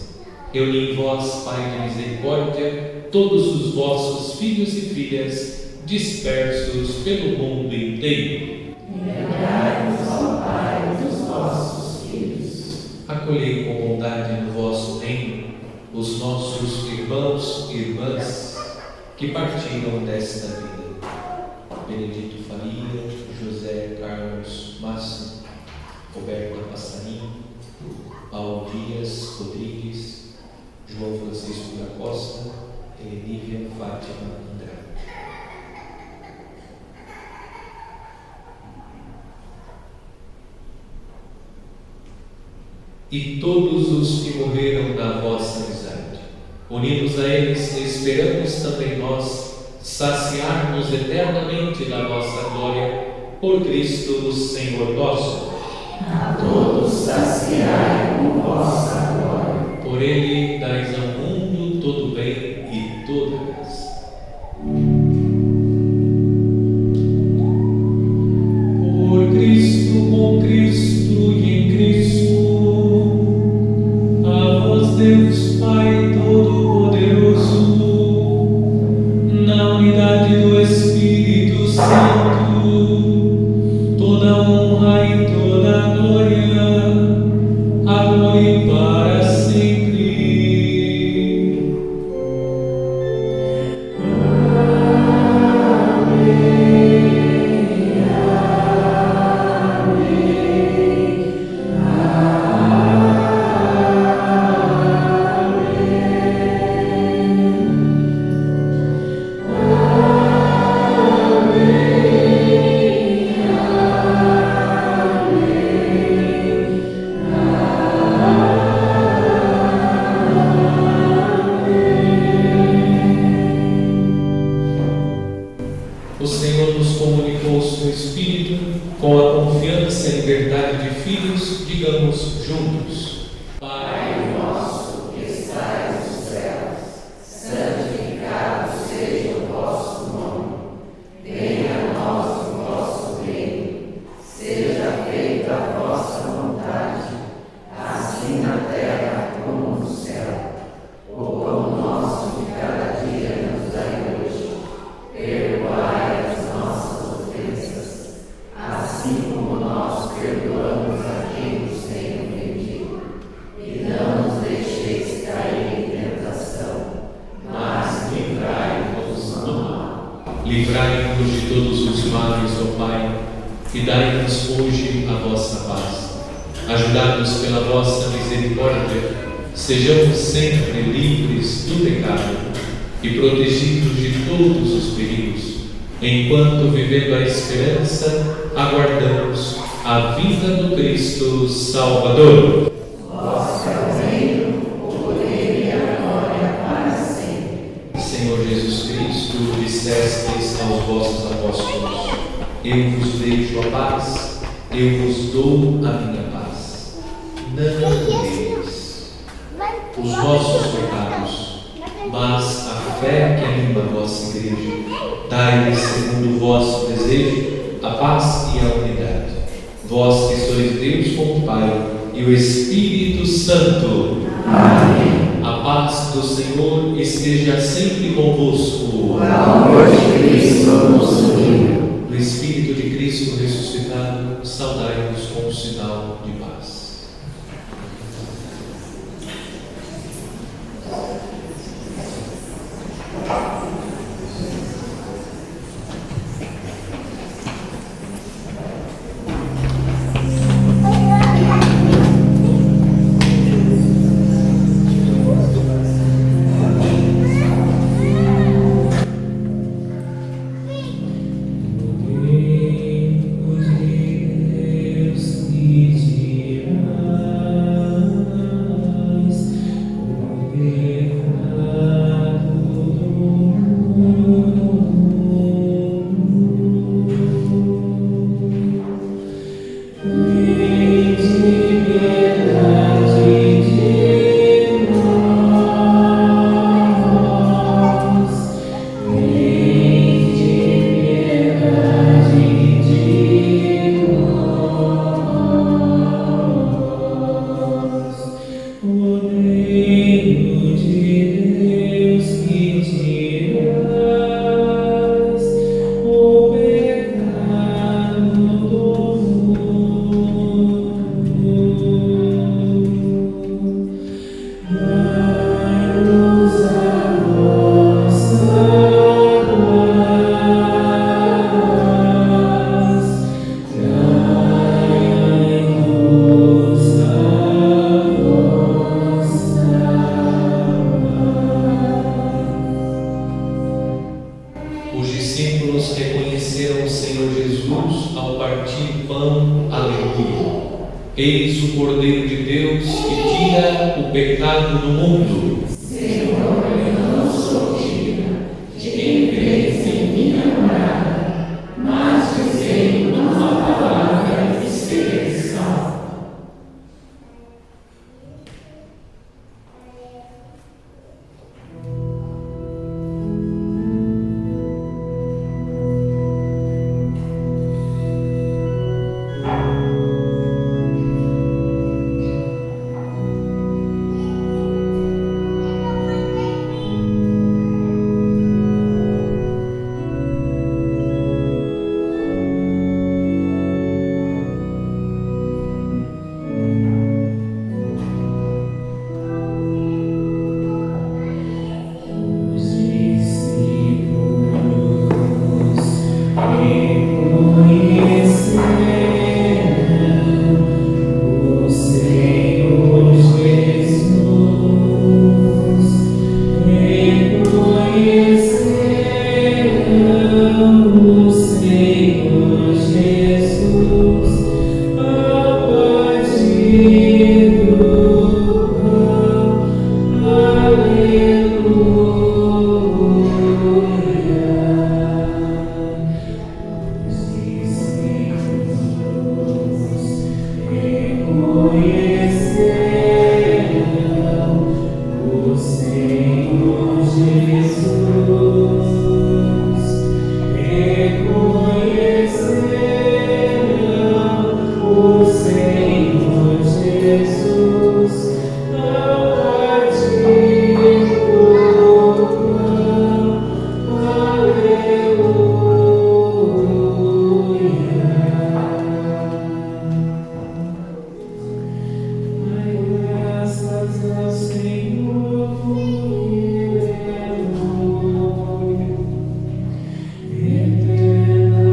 Reuni em vós, Pai de misericórdia, todos os vossos filhos e filhas dispersos pelo mundo inteiro. Livrai-nos, ó Pai, dos vossos filhos. Acolhei com bondade no vosso reino os nossos irmãos e irmãs que partiram desta vida. Benedito Faria, José Carlos Massa, Roberta Passarinho, Paulo Dias Rodrigues, João Francisco da Costa e Lívia Fátima Andrade. e todos os que morreram na vossa amizade. Unidos a eles, esperamos também nós saciar-nos eternamente da vossa glória, por Cristo Senhor nosso. A todos saciai com vossa glória. Por Ele dais ao mundo todo bem e toda graça. Por Cristo, com Cristo e em Cristo, a vós Deus Pai Todo-Poderoso, na unidade do Espírito Santo, toda honra e toda glória, agora e para sempre. O Senhor nos comunicou o seu Espírito, com a confiança e liberdade de filhos, digamos juntos: Pai Nosso que estais nos céus, santificado seja o vosso nome. Venha a nós o vosso reino. Seja feita a vossa vontade, assim na terra como no céu. O pão nosso de cada dia nos dai hoje. Perdoai as nossas ofensas, assim como nós perdoamos a quem nos tem ofendido. E não nos deixeis cair em tentação, mas livrai-nos do mal. Livrai-nos de todos os males, ó Pai, e dai-nos hoje a vossa paz. Ajudai-nos pela vossa misericórdia, sejamos sempre livres do pecado e protegidos de todos os perigos, enquanto, vivendo a esperança, aguardamos a vinda do Cristo Salvador. Vosso é o reino, o poder e a glória para sempre. Senhor Jesus Cristo, dissestes aos vossos apóstolos: eu vos deixo a paz, eu vos dou a minha paz. Não temeis os vossos pecados, mas a fé que anima a vossa igreja. Dai-lhe, segundo o vosso desejo, a paz e a unidade. Vós que sois Deus com o Pai e o Espírito Santo. Amém. A paz do Senhor esteja sempre convosco. O amor de Cristo nos une. Do Espírito de Cristo ressuscitado, saudai-nos com um sinal de paz. reconheceram o Senhor Jesus ao partir pão, aleluia. Eis o Cordeiro de Deus que tira o pecado do mundo. Senhor, eu não sou digna de que entres em minha morada, mas dizei uma palavra e serei salvo. Eterna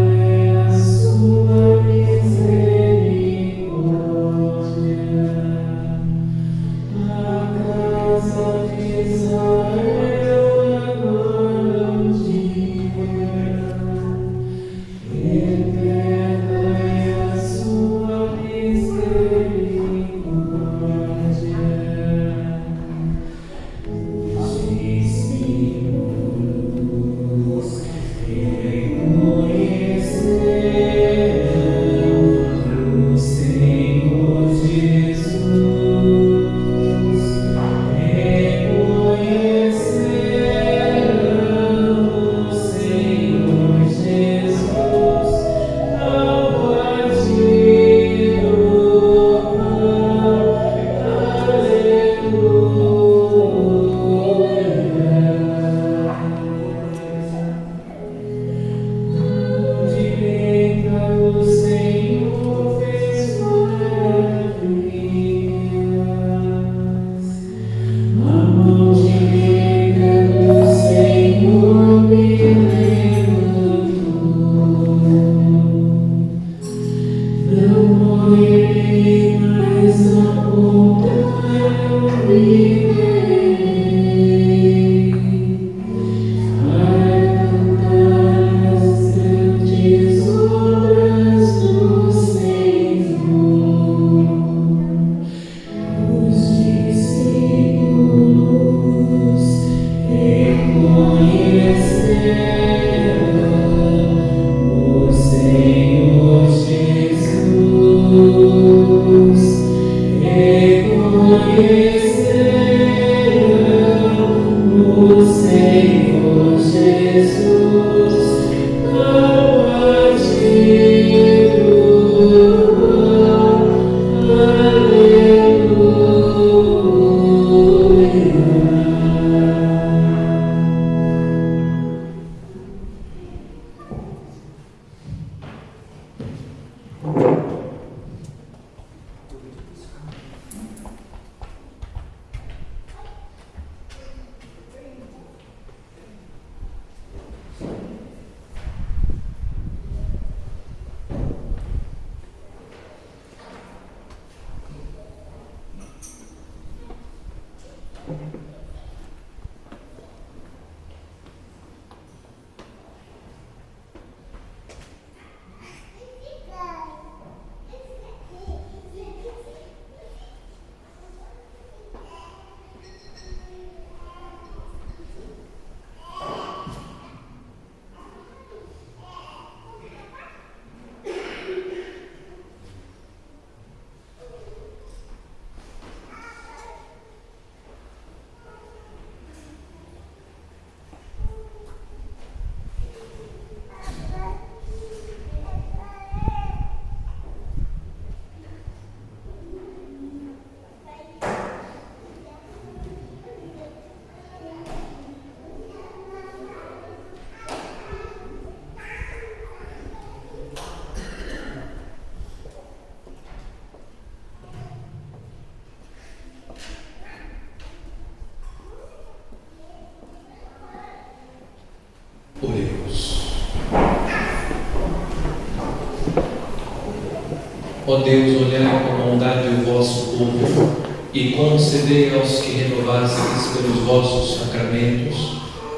Ó Deus, olhai com bondade o vosso povo e concedei aos que renovastes pelos vossos sacramentos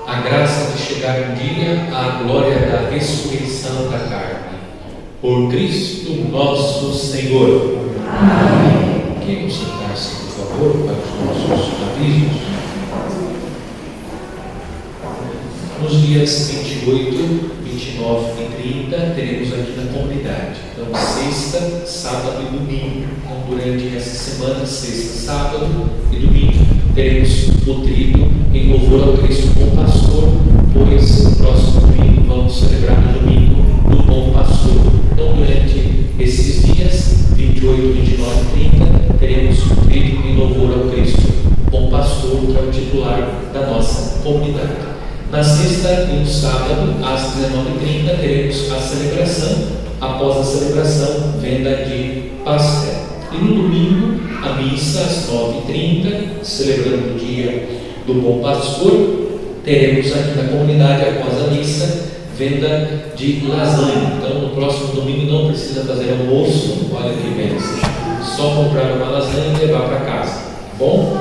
a graça de chegar um dia à glória da ressurreição da carne. Por Cristo nosso Senhor. Amém. Quem sentar-se, por favor, para os nossos avisos. Nos dias 28, 29 e 30 teremos aqui na comunidade. Então, sexta, sábado e domingo. Então, durante essa semana, sexta, sábado e domingo, teremos o trido em louvor ao Cristo Bom Pastor, pois no próximo domingo vamos celebrar no domingo do Bom Pastor. Então, durante esses dias, 28, 29 e 30, teremos o trido em louvor ao Cristo Bom Pastor, que é o titular da nossa comunidade. Na sexta e no sábado, às 19h30, teremos a celebração. Após a celebração, venda de pastel. E no domingo, a missa às 9h30, celebrando o dia do Bom Pastor. Teremos aqui na comunidade, após a missa, venda de lasanha. Então, no próximo domingo não precisa fazer almoço, olha que bênção. Só comprar uma lasanha e levar para casa. Tá bom?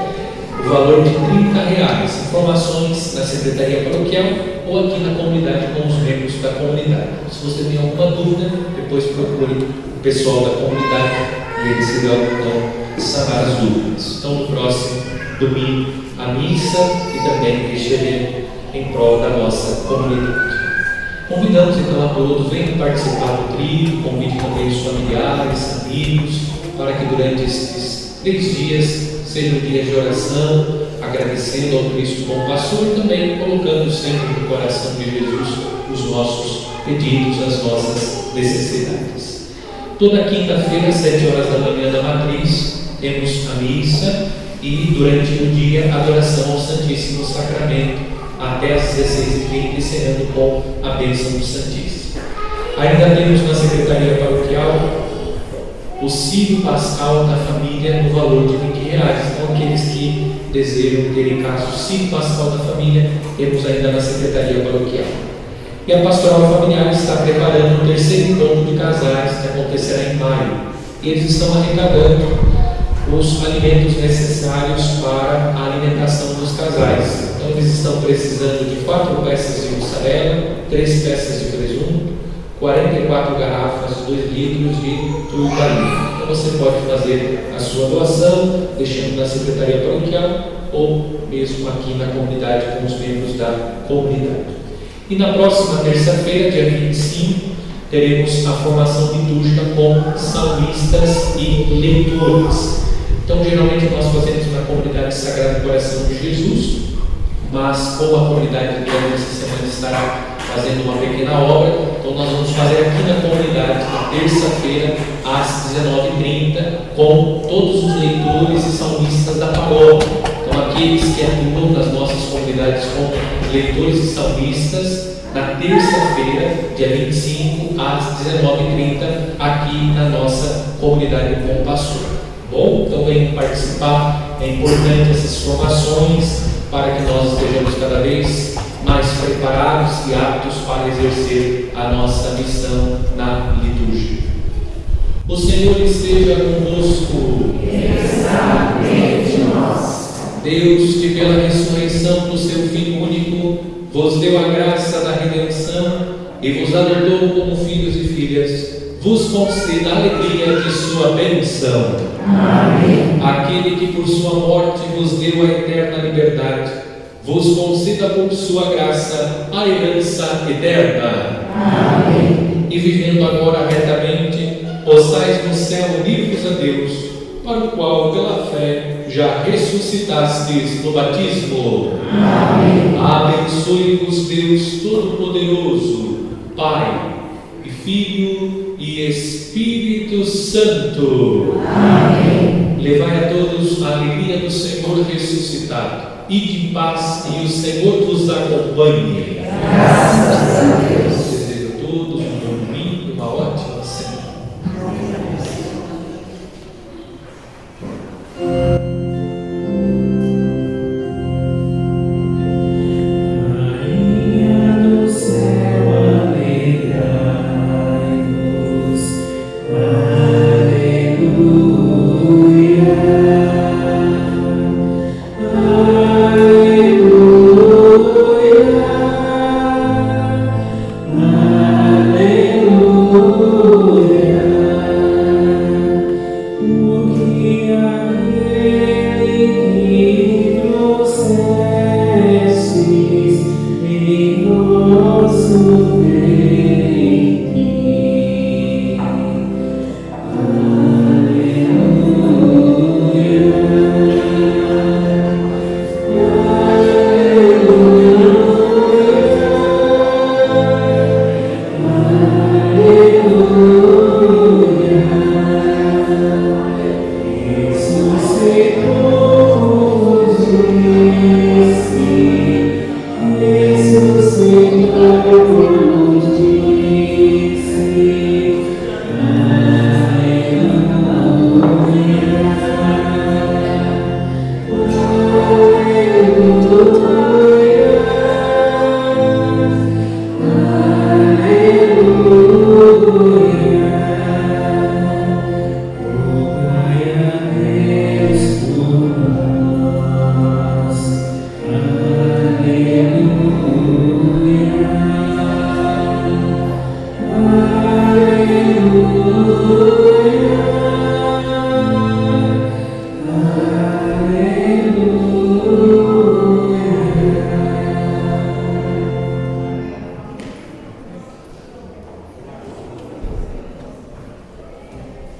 O valor de R$30. Informações na Secretaria Paroquial ou aqui na comunidade com os membros da comunidade. Se você tem alguma dúvida, depois procure o pessoal da comunidade e eles irão sanar as dúvidas. Então, no próximo domingo, a missa e também este evento em prol da nossa comunidade. Convidamos então a todos, venham participar do trio, convide também os familiares, amigos, para que durante esses 3 dias seja um dia de oração, agradecendo ao Cristo Bom Pastor e também colocando sempre no coração de Jesus os nossos pedidos, as nossas necessidades. Toda quinta-feira, às 7 horas da manhã da Matriz, temos a missa e durante o dia a adoração ao Santíssimo Sacramento até às 16h30, encerrando com a bênção do Santíssimo. Ainda temos na Secretaria Paroquial o Sírio Pascal da Família no valor de R$20. Então, aqueles que desejam ter em casa o Sírio Pascal da Família, temos ainda na Secretaria Paroquial. E a Pastoral Familiar está preparando o 3º encontro de casais, que acontecerá em maio. E eles estão arrecadando os alimentos necessários para a alimentação dos casais. Então, eles estão precisando de 4 peças de mussarela, 3 peças de presunto, 44 garrafas, 2 litros de turmalina. Então você pode fazer a sua doação, deixando na Secretaria Paroquial ou mesmo aqui na comunidade com os membros da comunidade. E na próxima terça-feira, dia 25, teremos a formação litúrgica com salmistas e leitores. Então, geralmente nós fazemos na comunidade Sagrado Coração de Jesus, mas como a comunidade durante essa semana estará fazendo uma pequena obra, então nós vamos fazer aqui na comunidade, na terça-feira, às 19h30, com todos os leitores e salmistas da paróquia. Então, aqueles que atuam nas nossas comunidades como leitores e salmistas, na terça-feira, dia 25, às 19h30, aqui na nossa comunidade Bom Pastor. Bom, então venham participar, é importante essas formações para que nós estejamos cada vez mais preparados e aptos para exercer a nossa missão na liturgia. O Senhor esteja convosco. Deus, que pela ressurreição do seu Filho único, vos deu a graça da redenção e vos adotou como filhos e filhas, vos conceda a alegria de sua bênção. Amém. Aquele que por sua morte vos deu a eterna liberdade, vos conceda por sua graça a herança eterna. Amém. E vivendo agora retamente, possais no céu unir-vos a Deus, para o qual, pela fé, já ressuscitastes no batismo. Amém. Abençoe-vos Deus Todo-Poderoso, Pai, e Filho e Espírito Santo. Amém. Levai a todos a alegria do Senhor ressuscitado. E de paz, e o Senhor vos acompanhe. Graças a Deus.